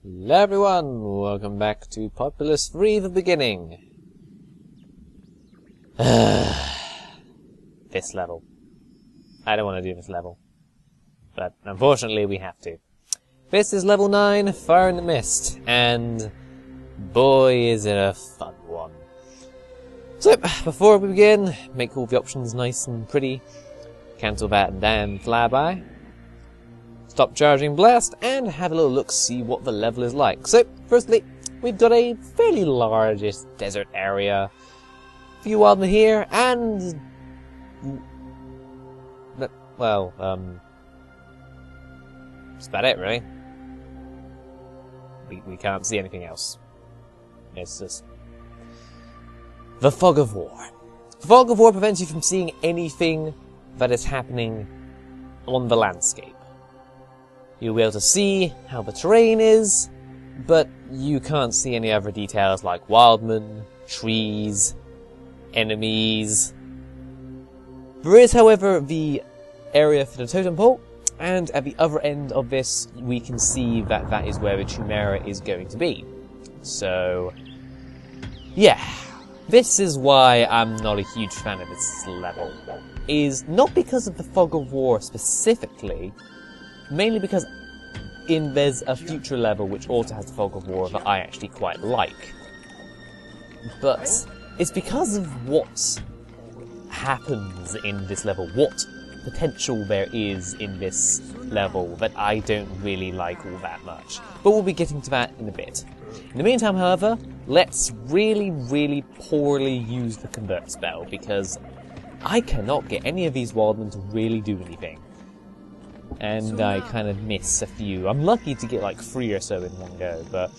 Hello everyone, welcome back to Populous Free the Beginning. This level. I don't want to do this level. But unfortunately we have to. This is level 9, Fire in the Mist, and boy is it a fun one. So, before we begin, make all the options nice and pretty. Cancel that damn flyby. Stop charging blast, and have a little look, see what the level is like. So, firstly, we've got a fairly large desert area. A few wildmen here, and... well, that's about it, really. We can't see anything else. It's just... the Fog of War. The Fog of War prevents you from seeing anything that is happening on the landscape. You'll be able to see how the terrain is, but you can't see any other details like wildmen, trees, enemies. There is, however, the area for the totem pole, and at the other end of this, we can see that that is where the Chimera is going to be. So, yeah. This is why I'm not a huge fan of this level. Is not because of the Fog of War specifically, mainly because there's a future level which also has the Fog of War that I actually quite like. But it's because of what happens in this level, what potential there is in this level that I don't really like all that much. But we'll be getting to that in a bit. In the meantime, however, let's really poorly use the convert spell, because I cannot get any of these wildmen to really do anything. And I kind of miss a few. I'm lucky to get like 3 or so in one go, but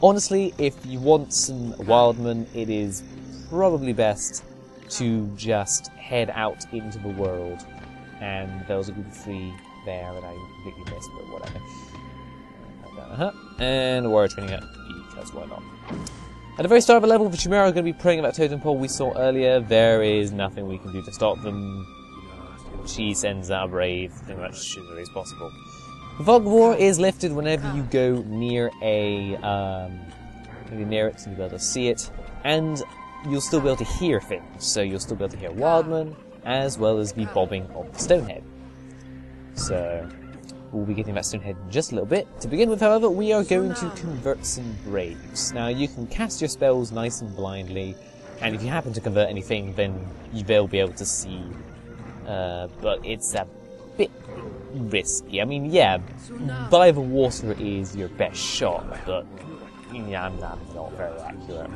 honestly, if you want some wildmen, it is probably best to just head out into the world. And there was a group of 3 there that I completely missed, but whatever. And we're training up, because why not? At the very start of the level, the Chimera are going to be praying about totem pole we saw earlier. There is nothing we can do to stop them. She sends out a brave pretty much as early as possible. The Fog of War is lifted whenever you go near maybe near it, so you'll be able to see it, and you'll still be able to hear things. So you'll still be able to hear wildmen, as well as the bobbing of the Stonehead. So we'll be getting that Stonehead in just a little bit. To begin with, however, we are going to convert some Braves. Now, you can cast your spells nice and blindly, and if you happen to convert anything, then they'll be able to see. But it's a bit risky. I mean, yeah, by the water is your best shot, but yeah, I'm not very accurate.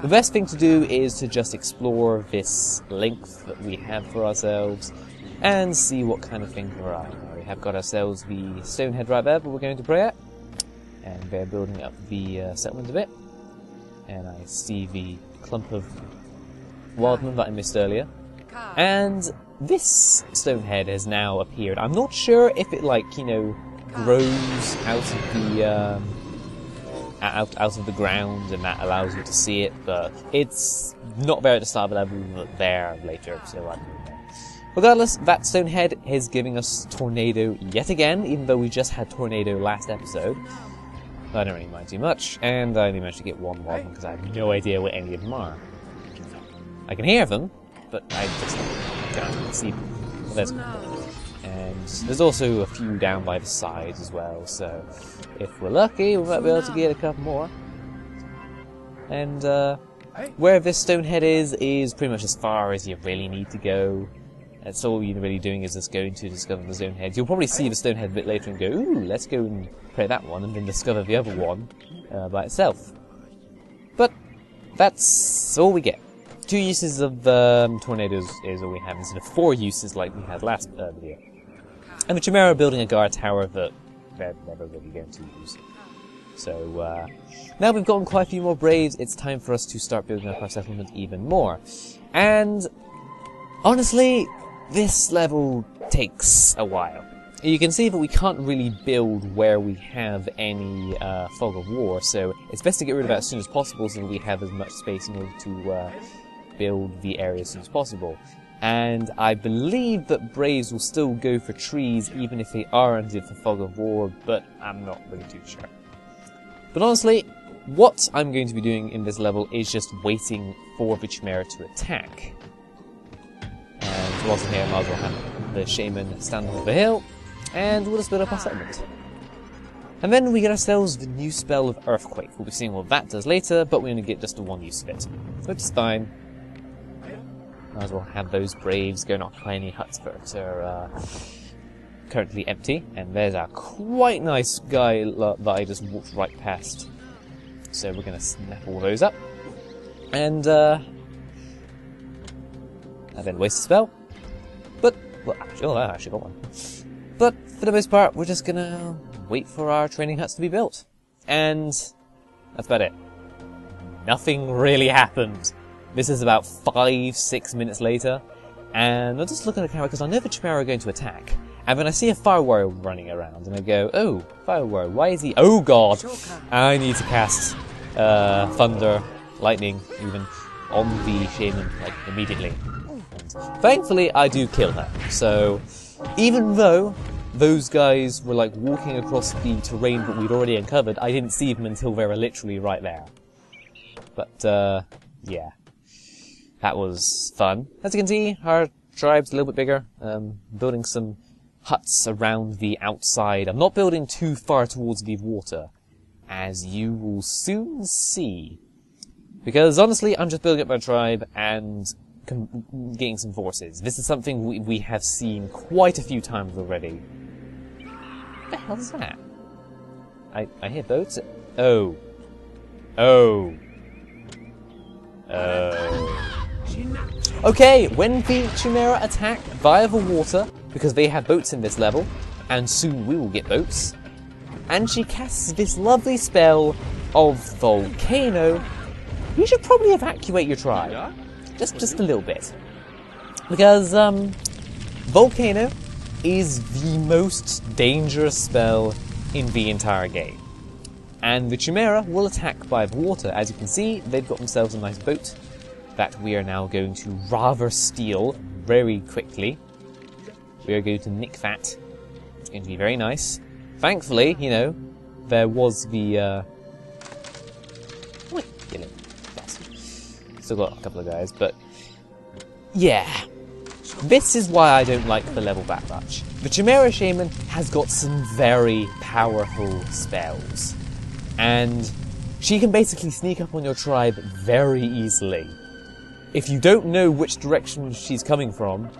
The best thing to do is to just explore this length that we have for ourselves and see what kind of things there are. We have got ourselves the Stonehead right there that we're going to pray at, and they're building up the settlement a bit. And I see the clump of wildmen that I missed earlier. And this Stonehead has now appeared. I'm not sure if it, like, you know, grows out of the out of the ground and that allows you to see it, but it's not there at the start of the level, but there later, so I don't know. Regardless, that Stonehead is giving us Tornado yet again, even though we just had Tornado last episode. I don't really mind too much, and I only managed to get one of because I have no idea what any of them are. I can hear them, but I just can't see them. Well, there's and there's also a few down by the sides as well, so if we're lucky, we might be able to get a couple more. And where this Stonehead is pretty much as far as you really need to go. That's all you're really doing is just going to discover the Stonehead. You'll probably see the Stonehead a bit later and go, ooh, let's go and pray that one, and then discover the other one by itself. But that's all we get. 2 uses of tornadoes is all we have instead of 4 uses like we had last video. And the Chimera are building a guard tower that they're never really going to use. So now we've gotten quite a few more Braves, it's time for us to start building up our settlement even more. And honestly, this level takes a while. You can see that we can't really build where we have any Fog of War, so it's best to get rid of that as soon as possible so that we have as much space in order to build the area as soon as possible. And I believe that Braves will still go for trees even if they are under the Fog of War, but I'm not really too sure. But honestly, what I'm going to be doing in this level is just waiting for the Chimera to attack. And whilst I'm here, I might as well have the Shaman stand on the hill, and we'll just build up our settlement. And then we get ourselves the new spell of Earthquake. We'll be seeing what that does later, but we only get just the one use of it, which is fine. Might as well have those Braves go and occupy any huts that are currently empty. And there's a quite nice guy that I just walked right past. So we're going to snap all those up. And then waste a spell. But, well, actually, I actually got one. But for the most part, we're just going to wait for our training huts to be built. And that's about it. Nothing really happened. This is about 5-6 minutes later. And I'll just look at the camera because I know the Chimera are going to attack. And then I see a fire warrior running around. And I go, oh, fire warrior, why is he... Oh god! I need to cast thunder, lightning, even, on the shaman, like, immediately. And thankfully, I do kill her. So, even though those guys were like walking across the terrain that we'd already uncovered, I didn't see them until they were literally right there. But, yeah. That was fun. As you can see, our tribe's a little bit bigger. Building some huts around the outside. I'm not building too far towards the water, as you will soon see. Because honestly, I'm just building up my tribe and getting some forces. This is something we have seen quite a few times already. What the hell is that? I hear boats. Oh. Oh. Oh. Okay, when the Chimera attack via the water, because they have boats in this level, and soon we will get boats, and she casts this lovely spell of volcano, you should probably evacuate your tribe. Just a little bit. Because, volcano is the most dangerous spell in the entire game. And the Chimera will attack by the water. As you can see, they've got themselves a nice boat that we are now going to rather steal very quickly. We are going to nick that. It's going to be very nice. Thankfully, you know, there was the, Wait, get in. Yes. Still got a couple of guys, but... yeah. This is why I don't like the level that much. The Chimera Shaman has got some very powerful spells. And she can basically sneak up on your tribe very easily. If you don't know which direction she's coming from,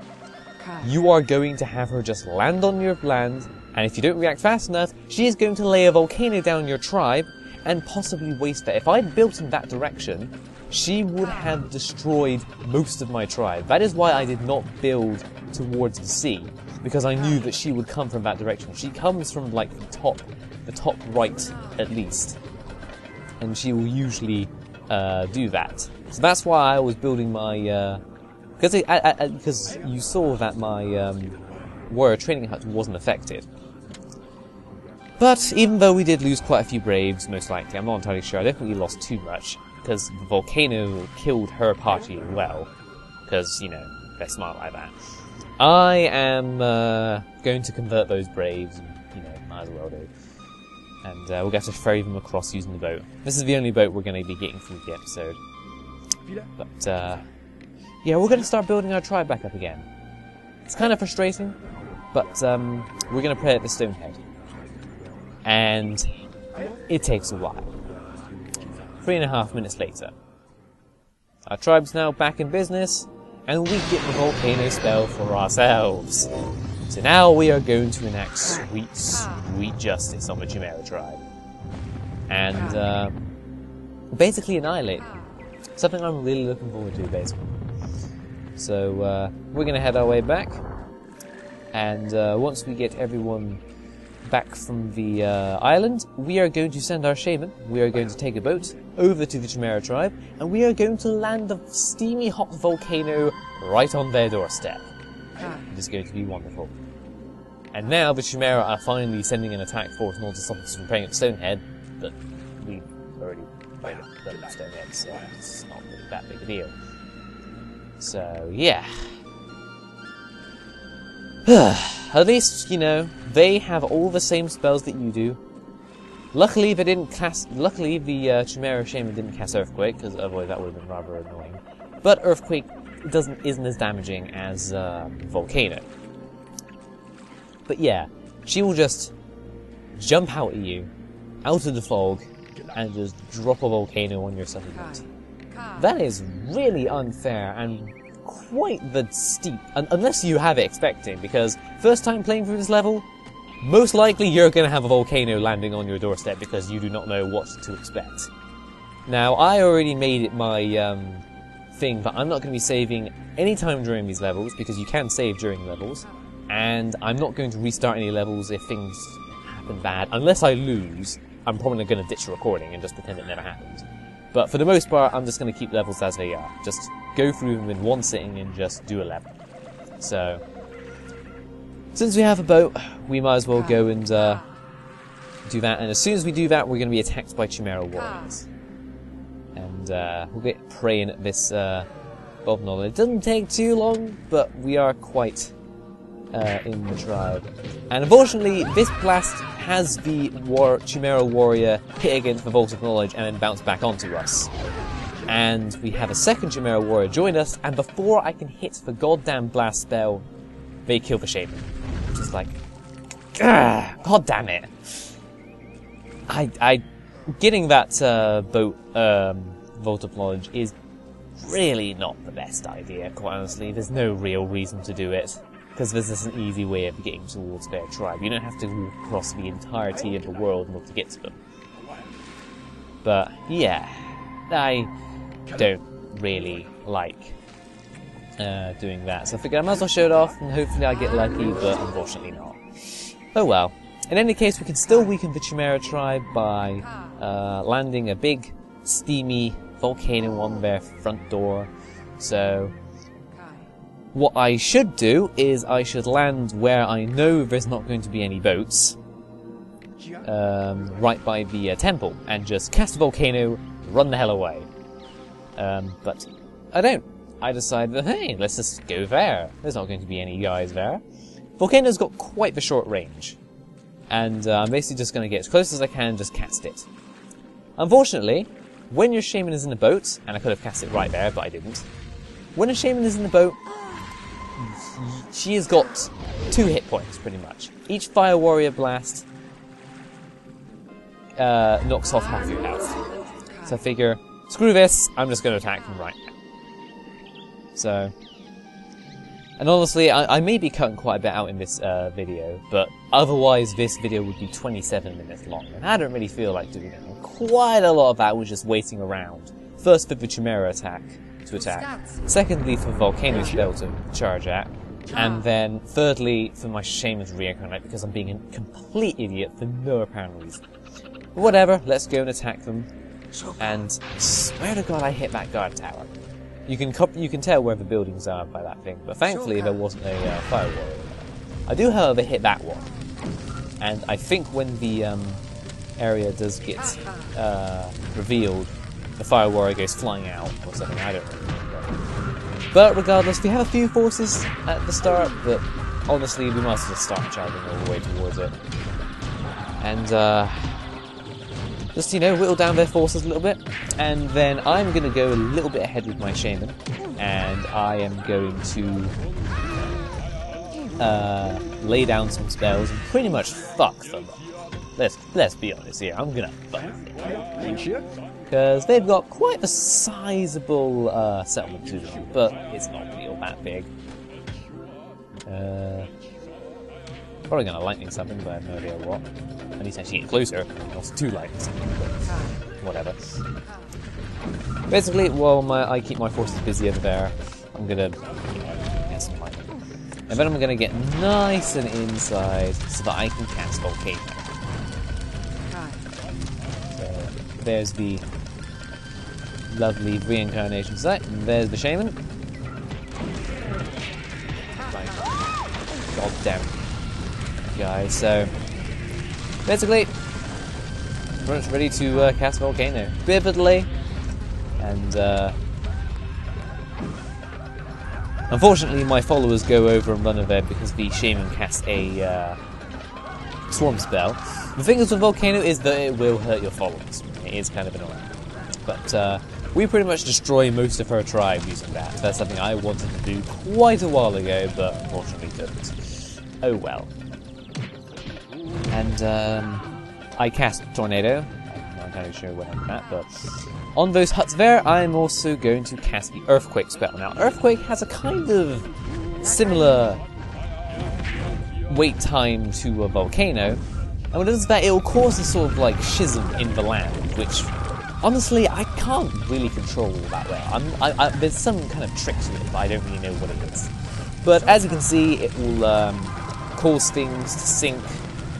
you are going to have her just land on your land, and if you don't react fast enough, she is going to lay a volcano down your tribe and possibly waste that. If I'd built in that direction, she would have destroyed most of my tribe. That is why I did not build towards the sea, because I knew that she would come from that direction. She comes from like the top right at least, and she will usually do that. So that's why I was building my, because you saw that my warrior training hut wasn't affected. But even though we did lose quite a few Braves, most likely, I'm not entirely sure. I don't think we lost too much, because the volcano killed her party as well. Because, you know, they're smart like that. I am going to convert those Braves, and, you know, might as well do. And we'll have to ferry them across using the boat. This is the only boat we're going to be getting through the episode. But, yeah, we're going to start building our tribe back up again. It's kind of frustrating, but we're going to pray at the Stonehead. And it takes a while. 3.5 minutes later. Our tribe's now back in business, and we get the volcano spell for ourselves. So now we are going to enact sweet, sweet justice on the Chimera tribe. And basically annihilate them. Something I'm really looking forward to, basically. So we're going to head our way back. And once we get everyone back from the island, we are going to send our shaman. We are going to take a boat over to the Chimera tribe, and we are going to land the steamy hot volcano right on their doorstep. It is going to be wonderful. And now the Chimera are finally sending an attack force in order to stop us from praying at Stonehead, but we've already prayed at Stonehead, so it's not really that big a deal. So, yeah. At least, you know, they have all the same spells that you do. Luckily, they didn't cast. Luckily, the Chimera Shaman didn't cast Earthquake, because otherwise that would have been rather annoying. But Earthquake isn't as damaging as Volcano. But yeah, she will just jump out at you, out of the fog, and just drop a volcano on your settlement. That is really unfair and quite the steep, unless you have it expecting, because first time playing through this level, most likely you're going to have a volcano landing on your doorstep because you do not know what to expect. Now, I already made it my thing that I'm not going to be saving any time during these levels, because you can save during levels, and I'm not going to restart any levels if things happen bad. Unless I lose, I'm probably going to ditch the recording and just pretend it never happened. But for the most part, I'm just going to keep levels as they are. Just go through them in one sitting and just do a level. So, since we have a boat, we might as well go and do that. And as soon as we do that, we're going to be attacked by Chimera Warriors. And we'll get praying at this Bob Knowledge. It doesn't take too long, but we are quite in the tribe. And unfortunately, this blast has the Chimera Warrior hit against the Vault of Knowledge and then bounce back onto us. And we have a second Chimera Warrior join us, and before I can hit the goddamn blast spell, they kill the Shaman. Which is like, god damn it. Getting that boat Vault of Knowledge is really not the best idea, quite honestly. There's no real reason to do it, because this is an easy way of getting towards their tribe. You don't have to walk across the entirety of the world in order to get to them. But, yeah, I don't really like doing that. So I figured I might as well show it off, and hopefully I get lucky, but unfortunately not. Oh well. In any case, we can still weaken the Chimera tribe by landing a big, steamy volcano on their front door. So what I should do is I should land where I know there's not going to be any boats, right by the temple, and just cast a volcano, run the hell away. But I don't. I decide that, hey, let's just go there. There's not going to be any guys there. Volcano's got quite the short range, and I'm basically just going to get as close as I can and just cast it. Unfortunately, when your Shaman is in the boat, and I could have cast it right there, but I didn't. When a Shaman is in the boat, she has got 2 hit points, pretty much. Each Fire Warrior blast knocks off half your health. So I figure, screw this, I'm just going to attack them right now. So, and honestly, I may be cutting quite a bit out in this video, but otherwise this video would be 27 minutes long, and I don't really feel like doing it. Quite a lot of that was just waiting around. First for the Chimera to attack, secondly for Volcano spell to charge at, and then thirdly for my Shaman's reincarnate because I'm being a complete idiot for no apparent reason. But whatever, let's go and attack them, and swear to God I hit that guard tower. You can tell where the buildings are by that thing, but thankfully there wasn't a fire warrior. I do, however, hit that one, and I think when the area does get revealed, the fire warrior goes flying out or something. I don't really remember. But regardless, we have a few forces at the start, but honestly, we might as well just start charging all the way towards it, and just, you know, whittle down their forces a little bit, and then I'm going to go a little bit ahead with my Shaman, and I am going to lay down some spells and pretty much fuck them. Let's be honest here, I'm going to fuck them. Because they've got quite a sizable settlement to them, but it's not really all that big. Probably going to lightning something, but I have no idea what. I need to actually get closer. Also, 2 lightning something, but whatever. Basically, while I keep my forces busy over there, I'm going to get some lightning. And then I'm going to get nice and inside so that I can cast Volcano. So, there's the lovely reincarnation site, and there's the Shaman. God damn it, guys. So, basically, pretty much ready to cast Volcano. Bit of a delay, and unfortunately my followers go over and run over because the Shaman casts a Swarm spell, The thing is with Volcano is that it will hurt your followers. It is kind of annoying. But we pretty much destroy most of her tribe using that. That's something I wanted to do quite a while ago, but unfortunately couldn't. Oh well. And I cast Tornado. I'm not entirely sure what happened to that, but on those huts there, I'm also going to cast the Earthquake spell. Now, Earthquake has a kind of similar wait time to a Volcano, and when it does that, it will cause a sort of like schism in the land, which honestly I can't really control that well. There's some kind of trick to it, but I don't really know what it is. But as you can see, it will cause things to sink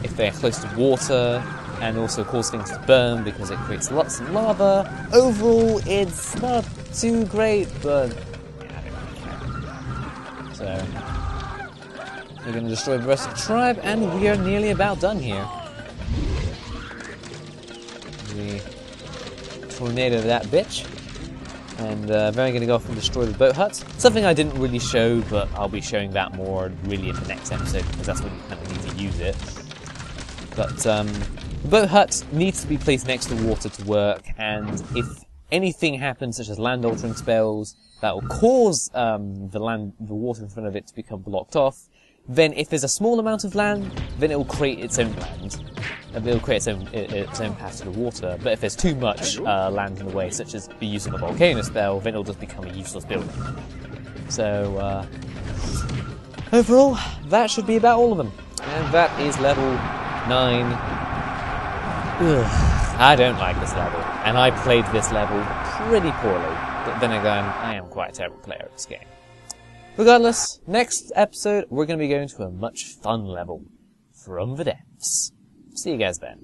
if they're close to water, and also cause things to burn because it creates lots of lava. Overall, it's not too great, but yeah, I don't really care. So we're going to destroy the rest of the tribe, and we are nearly about done here. We tornado that bitch, and then I'm going to go off and destroy the boat hut. Something I didn't really show, but I'll be showing that more really in the next episode, because that's when you kind of need to use it. But the boat hut needs to be placed next to water to work, and if anything happens, such as land-altering spells, that will cause the water in front of it to become blocked off, then if there's a small amount of land, then it will create its own land. It will create its own path to the water. But if there's too much land in the way, such as the use of a volcano spell, then it'll just become a useless building. So, overall, that should be about all of them. And that is level 9. Ugh, I don't like this level, and I played this level pretty poorly, but then again, I am quite a terrible player at this game. Regardless, next episode, we're going to be going to a much fun level from the depths. See you guys then.